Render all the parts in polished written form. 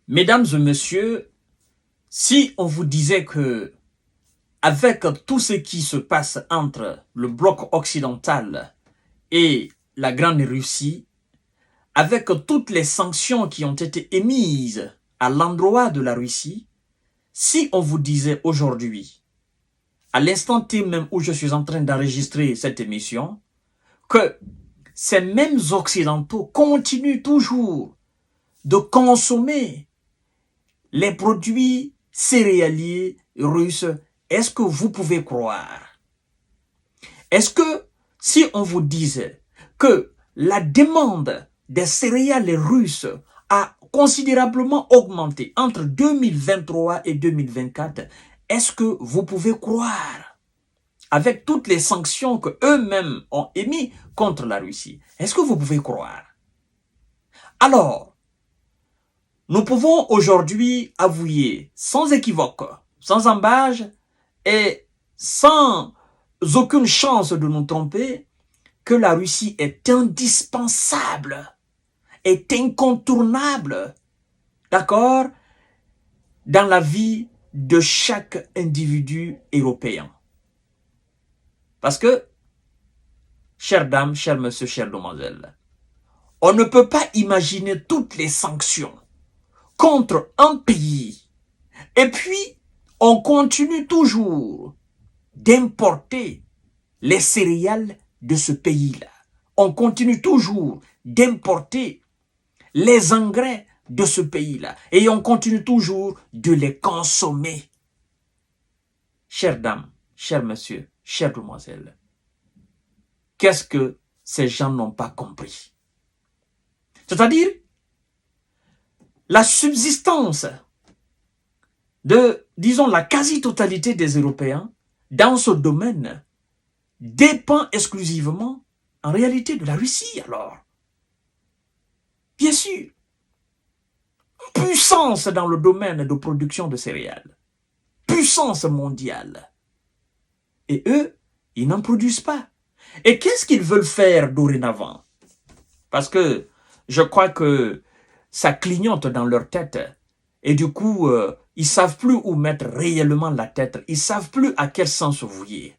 Mesdames et messieurs, si on vous disait que, avec tout ce qui se passe entre le bloc occidental et la Grande Russie, avec toutes les sanctions qui ont été émises à l'endroit de la Russie, si on vous disait aujourd'hui, à l'instant T même où je suis en train d'enregistrer cette émission, que ces mêmes Occidentaux continuent toujours de consommer les produits céréaliers russes, est-ce que vous pouvez croire? Est-ce que si on vous disait que la demande des céréales russes a considérablement augmenté entre 2023 et 2024, est-ce que vous pouvez croire? Avec toutes les sanctions que eux-mêmes ont émises contre la Russie, est-ce que vous pouvez croire? Alors, nous pouvons aujourd'hui avouer sans équivoque, sans embâge et sans aucune chance de nous tromper que la Russie est indispensable, est incontournable, d'accord, dans la vie de chaque individu européen. Parce que, chères dames, chers messieurs, chères demoiselles, on ne peut pas imaginer toutes les sanctions contre un pays et puis on continue toujours d'importer les céréales de ce pays-là. On continue toujours d'importer les engrais de ce pays-là. Et on continue toujours de les consommer. Chères dames, chers messieurs, chères demoiselles, qu'est-ce que ces gens n'ont pas compris? C'est-à-dire, la subsistance de, disons, la quasi-totalité des Européens dans ce domaine dépend exclusivement, en réalité, de la Russie, alors. Bien sûr, puissance dans le domaine de production de céréales, puissance mondiale. Et eux, ils n'en produisent pas. Et qu'est-ce qu'ils veulent faire dorénavant? Parce que je crois que ça clignote dans leur tête. Et du coup, ils ne savent plus où mettre réellement la tête. Ils ne savent plus à quel sens se vouer.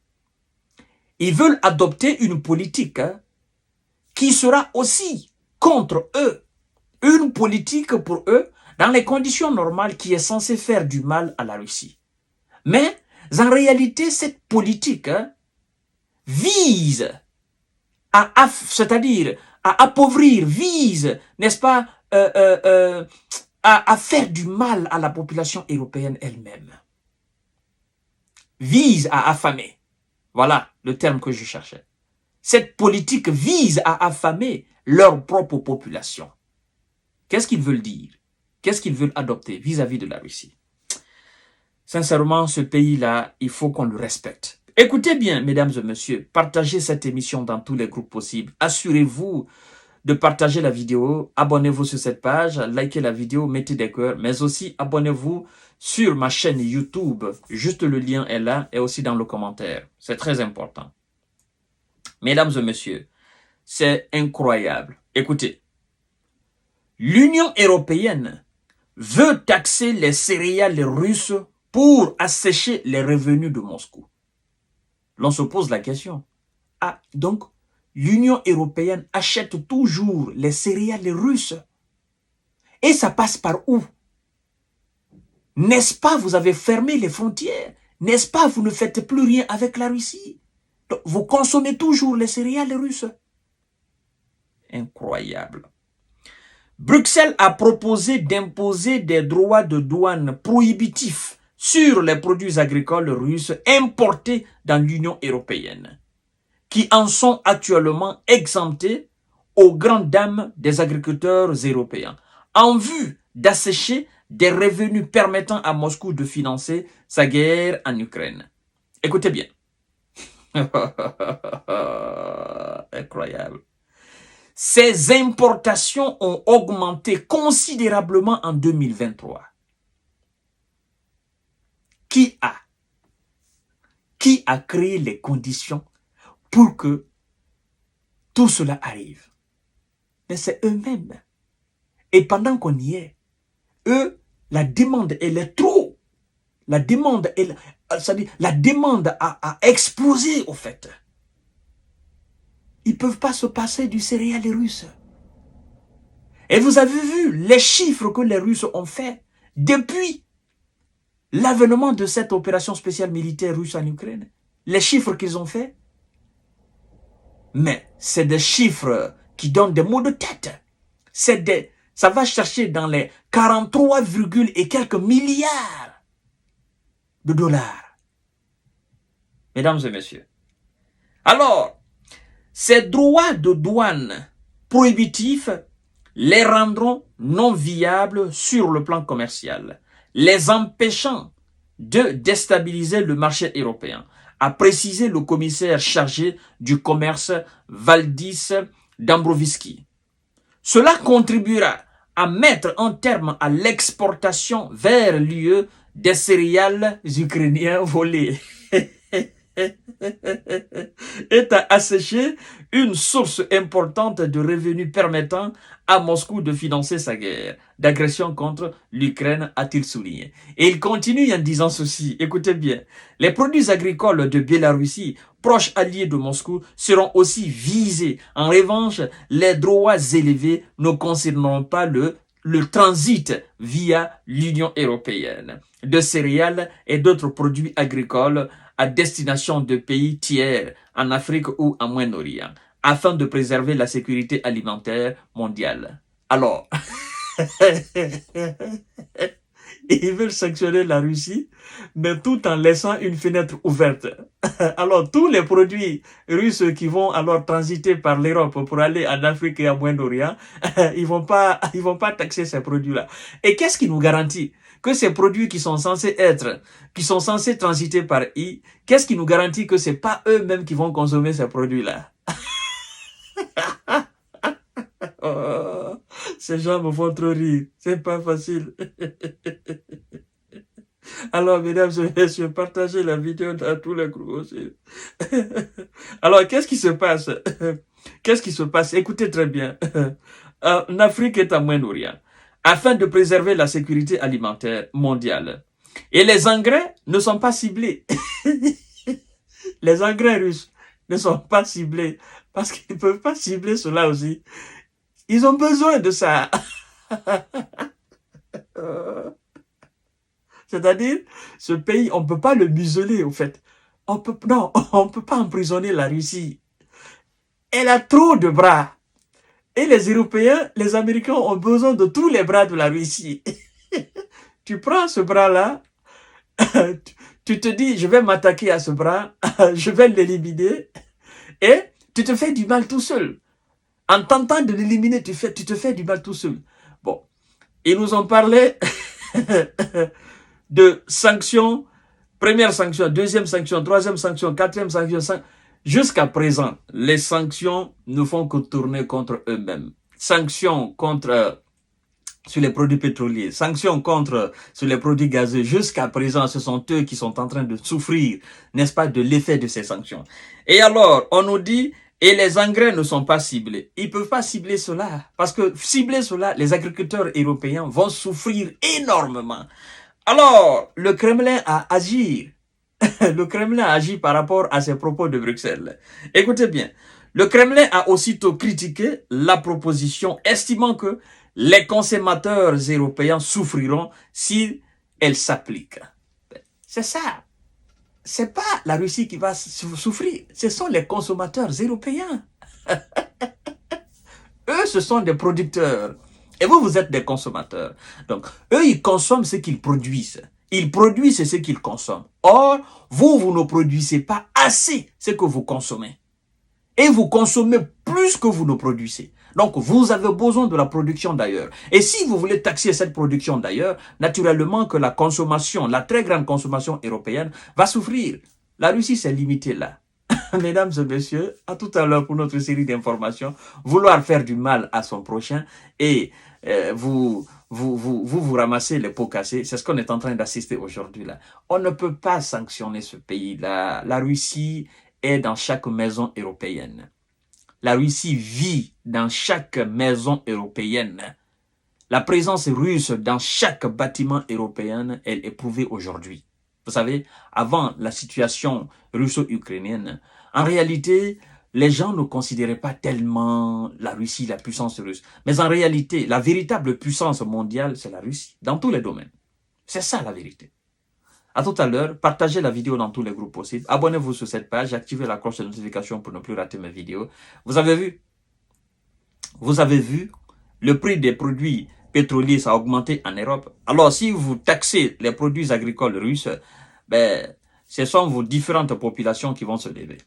Ils veulent adopter une politique qui sera aussi contre eux. Une politique pour eux, dans les conditions normales, qui est censée faire du mal à la Russie. Mais, en réalité, cette politique vise c'est-à-dire à appauvrir, vise, n'est-ce pas, à faire du mal à la population européenne elle-même. Vise à affamer. Voilà le terme que je cherchais. Cette politique vise à affamer leur propre population. Qu'est-ce qu'ils veulent dire? Qu'est-ce qu'ils veulent adopter vis-à-vis de la Russie? Sincèrement, ce pays-là, il faut qu'on le respecte. Écoutez bien, mesdames et messieurs, partagez cette émission dans tous les groupes possibles. Assurez-vous de partager la vidéo, abonnez-vous sur cette page, likez la vidéo, mettez des cœurs, mais aussi abonnez-vous sur ma chaîne YouTube. Juste le lien est là et aussi dans le commentaire. C'est très important. Mesdames et messieurs, c'est incroyable. Écoutez, l'Union européenne veut taxer les céréales russes pour assécher les revenus de Moscou. L'on se pose la question. Ah, donc, l'Union européenne achète toujours les céréales russes. Et ça passe par où? N'est-ce pas, vous avez fermé les frontières? N'est-ce pas, vous ne faites plus rien avec la Russie? Donc, vous consommez toujours les céréales russes. Incroyable. Bruxelles a proposé d'imposer des droits de douane prohibitifs sur les produits agricoles russes importés dans l'Union européenne, qui en sont actuellement exemptés aux grandes dames des agriculteurs européens, en vue d'assécher des revenus permettant à Moscou de financer sa guerre en Ukraine. Écoutez bien. Incroyable. Ces importations ont augmenté considérablement en 2023. Qui a créé les conditions pour que tout cela arrive? Mais c'est eux-mêmes. Et pendant qu'on y est, eux, la demande, elle est trop. La demande, la demande a explosé, au fait. Ils ne peuvent pas se passer du céréal russe. Et vous avez vu les chiffres que les Russes ont fait depuis l'avènement de cette opération spéciale militaire russe en Ukraine. Les chiffres qu'ils ont fait. Mais c'est des chiffres qui donnent des maux de tête. Ça va chercher dans les 43, et quelques milliards de dollars. Mesdames et messieurs. Alors, ces droits de douane prohibitifs les rendront non viables sur le plan commercial, les empêchant de déstabiliser le marché européen, a précisé le commissaire chargé du commerce Valdis Dombrovskis. Cela contribuera à mettre un terme à l'exportation vers l'UE des céréales ukrainiens volés. Est à assécher une source importante de revenus permettant à Moscou de financer sa guerre d'agression contre l'Ukraine, a-t-il souligné. Et il continue en disant ceci, écoutez bien, les produits agricoles de Biélorussie, proches alliés de Moscou, seront aussi visés. En revanche, les droits élevés ne concerneront pas le transit via l'Union européenne de céréales et d'autres produits agricoles à destination de pays tiers en Afrique ou en Moyen-Orient, afin de préserver la sécurité alimentaire mondiale. Alors, ils veulent sanctionner la Russie, mais tout en laissant une fenêtre ouverte. Alors, tous les produits russes qui vont alors transiter par l'Europe pour aller en Afrique et en Moyen-Orient, ils vont pas taxer ces produits-là. Et qu'est-ce qui nous garantit que ces produits qui sont censés transiter par qu'est-ce qui nous garantit que c'est pas eux-mêmes qui vont consommer ces produits-là? Oh, ces gens me font trop rire. C'est pas facile. Alors, mesdames et messieurs, partagez la vidéo dans tous les groupes aussi. Alors, qu'est-ce qui se passe? Qu'est-ce qui se passe? Écoutez très bien. En Afrique et en Moyen-Orient, afin de préserver la sécurité alimentaire mondiale. Et les engrais ne sont pas ciblés. Les engrais russes ne sont pas ciblés parce qu'ils ne peuvent pas cibler cela aussi. Ils ont besoin de ça. C'est-à-dire, ce pays, on ne peut pas le museler, au fait. On ne peut pas emprisonner la Russie. Elle a trop de bras. Et les Européens, les Américains ont besoin de tous les bras de la Russie. Tu prends ce bras-là, tu te dis, je vais m'attaquer à ce bras, je vais l'éliminer, et tu te fais du mal tout seul. En tentant de l'éliminer, tu te fais du mal tout seul. Bon, ils nous ont parlé de sanctions, première sanction, deuxième sanction, troisième sanction, quatrième sanction. Jusqu'à présent, les sanctions ne font que tourner contre eux-mêmes. Sanctions contre sur les produits pétroliers, sanctions contre sur les produits gazeux. Jusqu'à présent, ce sont eux qui sont en train de souffrir, n'est-ce pas, de l'effet de ces sanctions. Et alors, on nous dit, et les engrais ne sont pas ciblés. Ils ne peuvent pas cibler cela, parce que cibler cela, les agriculteurs européens vont souffrir énormément. Alors, le Kremlin a agi. Le Kremlin a agi par rapport à ces propos de Bruxelles. Écoutez bien, le Kremlin a aussitôt critiqué la proposition, estimant que les consommateurs européens souffriront si elle s'applique. C'est ça. C'est pas la Russie qui va souffrir, ce sont les consommateurs européens. Eux, ce sont des producteurs. Et vous, vous êtes des consommateurs. Donc, eux, ils consomment ce qu'ils produisent. Ils produisent ce qu'ils consomment. Or, vous ne produisez pas assez ce que vous consommez. Et vous consommez plus que vous ne produisez. Donc, vous avez besoin de la production d'ailleurs. Et si vous voulez taxer cette production d'ailleurs, naturellement que la consommation, la très grande consommation européenne va souffrir. La Russie s'est limitée là. Mesdames et messieurs, à tout à l'heure pour notre série d'informations. Vouloir faire du mal à son prochain et vous ramassez les pots cassés. C'est ce qu'on est en train d'assister aujourd'hui là. On ne peut pas sanctionner ce pays-là. La Russie est dans chaque maison européenne. La Russie vit dans chaque maison européenne. La présence russe dans chaque bâtiment européen, elle est prouvée aujourd'hui. Vous savez, avant la situation russo-ukrainienne, en réalité, les gens ne considéraient pas tellement la Russie, la puissance russe. Mais en réalité, la véritable puissance mondiale, c'est la Russie, dans tous les domaines. C'est ça la vérité. À tout à l'heure, partagez la vidéo dans tous les groupes possibles. Abonnez-vous sur cette page, activez la cloche de notification pour ne plus rater mes vidéos. Vous avez vu, le prix des produits pétroliers a augmenté en Europe. Alors, si vous taxez les produits agricoles russes, ben, ce sont vos différentes populations qui vont se lever.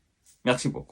Merci beaucoup.